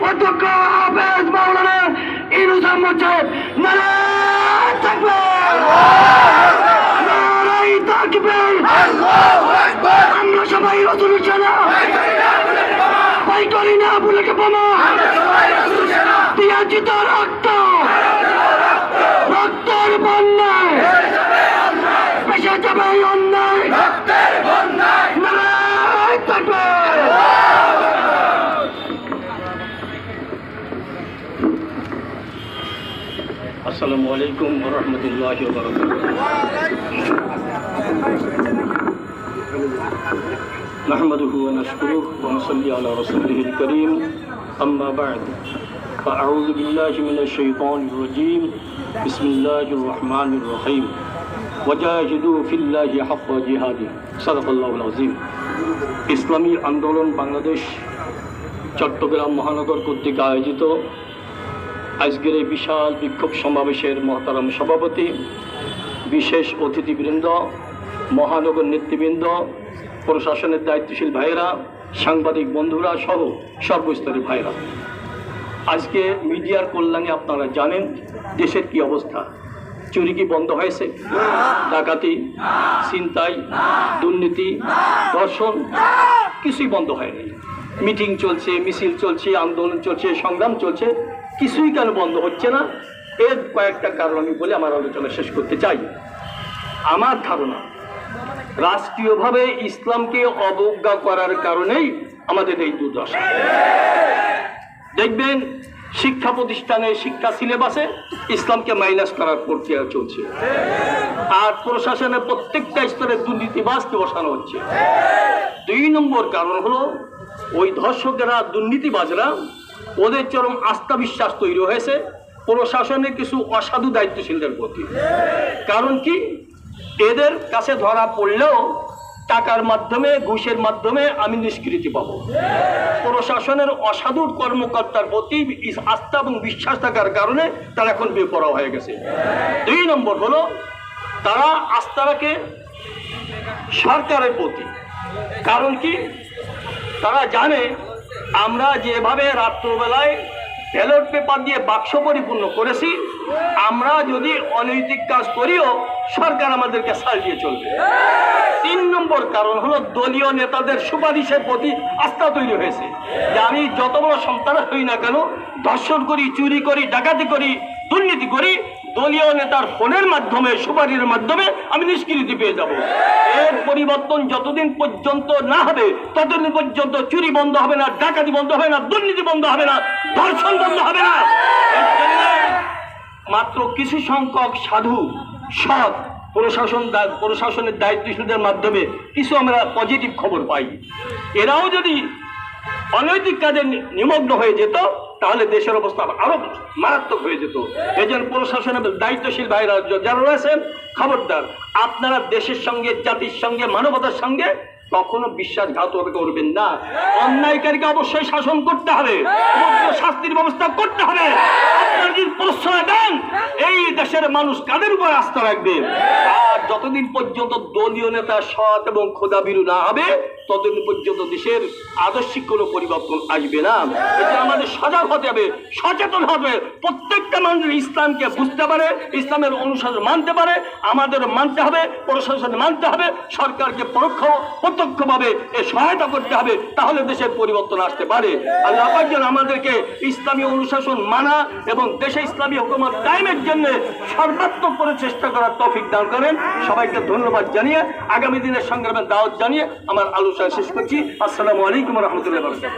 অধ্যক্ষ হাফেজ মাওলানা ইউনূস মোর্শেদ নারায়ে তাকবীর, নারায়ে তাকবীর। আমরা সবাই রাসূলের সেনা, ভয় করি না বুলেট বোমা, দিয়েছি তো রক্ত, রক্তের বন্যায় ভেসে যাবে অন্যায়, নারায়ে তাকবীর। আসসালামু আলাইকুম ওয়া রাহমাতুল্লাহি ওয়া বারাকাতুহু। নাহমাদুহু ওয়া নাশকুরুহু ওয়া নুসাল্লি আলা রাসূলিহিল কারীম। আম্মা বা'দ। ফাআউযু বিল্লাহি মিনাশ শাইতানির রাজীম। বিসমিল্লাহির রহমানির রহিম। ওয়াজাহিদু ফিল্লাহি হাক্কা জিহাদিহি। সাদাকাল্লাহুল আযীম। ইসলামী আন্দোলন বাংলাদেশ চট্টগ্রাম মহানগর কর্তৃক আয়োজিত আজকের এই বিশাল বিক্ষোভ সমাবেশের মহতারাম সভাপতি, বিশেষ অতিথিবৃন্দ, মহানগর নেতৃবৃন্দ, প্রশাসনের দায়িত্বশীল ভাইয়েরা, সাংবাদিক বন্ধুরা সহ সর্বস্তরের ভাইয়েরা, আজকে মিডিয়ার কল্যাণে আপনারা জানেন দেশের কি অবস্থা। চুরি কি বন্ধ হয়েছে? ডাকাতি, ছিনতাই, দুর্নীতি, ধর্ষণ কিছুই বন্ধ হয়নি। মিটিং চলছে, মিছিল চলছে, আন্দোলন চলছে, সংগ্রাম চলছে, কিছুই কেন বন্ধ হচ্ছে না? এর কয়েকটা কারণ আমি বলে আমার আলোচনা শেষ করতে চাই। আমার ধারণা, রাষ্ট্রীয়ভাবে ইসলামকে অবজ্ঞা করার কারণেই আমাদের এই দুর্দশা। দেখবেন শিক্ষা প্রতিষ্ঠানে, শিক্ষা সিলেবাসে ইসলামকে মাইনাস করার প্রক্রিয়া চলছে, আর প্রশাসনের প্রত্যেকটা স্তরে দুর্নীতিবাজকে বসানো হচ্ছে। 2 নম্বর কারণ হলো ওই ধর্ষকেরা, দুর্নীতিবাজরা, ওদের চরম আস্থা বিশ্বাস তৈরি হয়েছে প্রশাসনের কিছু অসাধু দায়িত্বশীলদের প্রতি। কারণ কি, এদের কাছে ধরা পড়লেও টাকার মাধ্যমে, ঘুষের মাধ্যমে আমি নিষ্কৃতি পাবো। প্রশাসনের অসাধু কর্মকর্তার প্রতি আস্থা এবং বিশ্বাস থাকার কারণে তারা এখন বেপরোয়া হয়ে গেছে। 2 নম্বর হলো তারা আস্থা রাখে সরকারের প্রতি। কারণ কি, তারা জানে আমরা যেভাবে রাত্রবেলায় ব্যালট পেপার দিয়ে বাক্স পরিপূর্ণ করেছি, আমরা যদি অনৈতিক কাজ করিও সরকার আমাদেরকে ছাড় দিয়ে চলবে। 3 নম্বর কারণ হলো দলীয় নেতাদের সুপারিশের প্রতি আস্থা তৈরি হয়েছে, যে আমি যত বড় সন্তান হই না কেন, ধর্ষণ করি, চুরি করি, ডাকাতি করি, দুর্নীতি করি, দলীয় নেতার ফোনের মাধ্যমে, সুপারিশের মাধ্যমে আমি নিষ্কৃতি পেয়ে যাব। এর পরিবর্তন যতদিন পর্যন্ত না হবে ততদিন পর্যন্ত চুরি বন্ধ হবে না, ডাকাতি বন্ধ হবে না, দুর্নীতি বন্ধ হবে না, ধর্ষণ বন্ধ হবে না। মাত্র কিছু সংখ্যক সাধু সৎ প্রশাসনের দায়িত্বশীলদের মাধ্যমে কিছু আমরা পজিটিভ খবর পাই। এরাও যদি অনৈতিক কাজে নিমগ্ন হয়ে যেত তাহলে দেশের অবস্থা আরো মারাত্মক হয়ে যেত। এই জন্য প্রশাসনের দায়িত্বশীল ভাইরা যারা রয়েছেন, খবরদার, আপনারা দেশের সঙ্গে, জাতির সঙ্গে, মানবতার সঙ্গে কখনো বিশ্বাসঘাতকতা করবেন না। অন্যায়কারীকে অবশ্যই শাসন করতে হবে, শাস্তির ব্যবস্থা করতে হবে। আপনারা যদি প্রশ্রয় দেন, এই দেশের মানুষ কাদের উপর আস্থা রাখবে? আর যতদিন পর্যন্ত দলীয় নেতা সৎ এবং খোদাভীরু না হবে ততদিন পর্যন্ত দেশের আদর্শিক কোনো পরিবর্তন আসবে না। এটা আমাদের সজাগ হতে হবে, সচেতন হবে। প্রত্যেকটা মানুষ ইসলামকে বুঝতে পারে, ইসলামের অনুশাসন মানতে পারে, আমাদের মানতে হবে, প্রশাসন মানতে হবে, সরকারকে প্রত্যক্ষভাবে এ সহায়তা করতে হবে, তাহলে দেশের পরিবর্তন আসতে পারে। আল্লাহ পাক যেন আমাদেরকে ইসলামী অনুশাসন মানা এবং দেশে ইসলামী হুকুমত কায়েমের জন্য সর্বাত্মক করে চেষ্টা করার তৌফিক দান করেন। সবাইকে ধন্যবাদ জানিয়ে আগামী দিনের সংগ্রামের দাওয়াত জানিয়ে আমার আলোচনা শেষ করছি। আসসালামু আলাইকুম ওয়া রাহমাতুল্লাহি ওয়া বারাকাতুহু।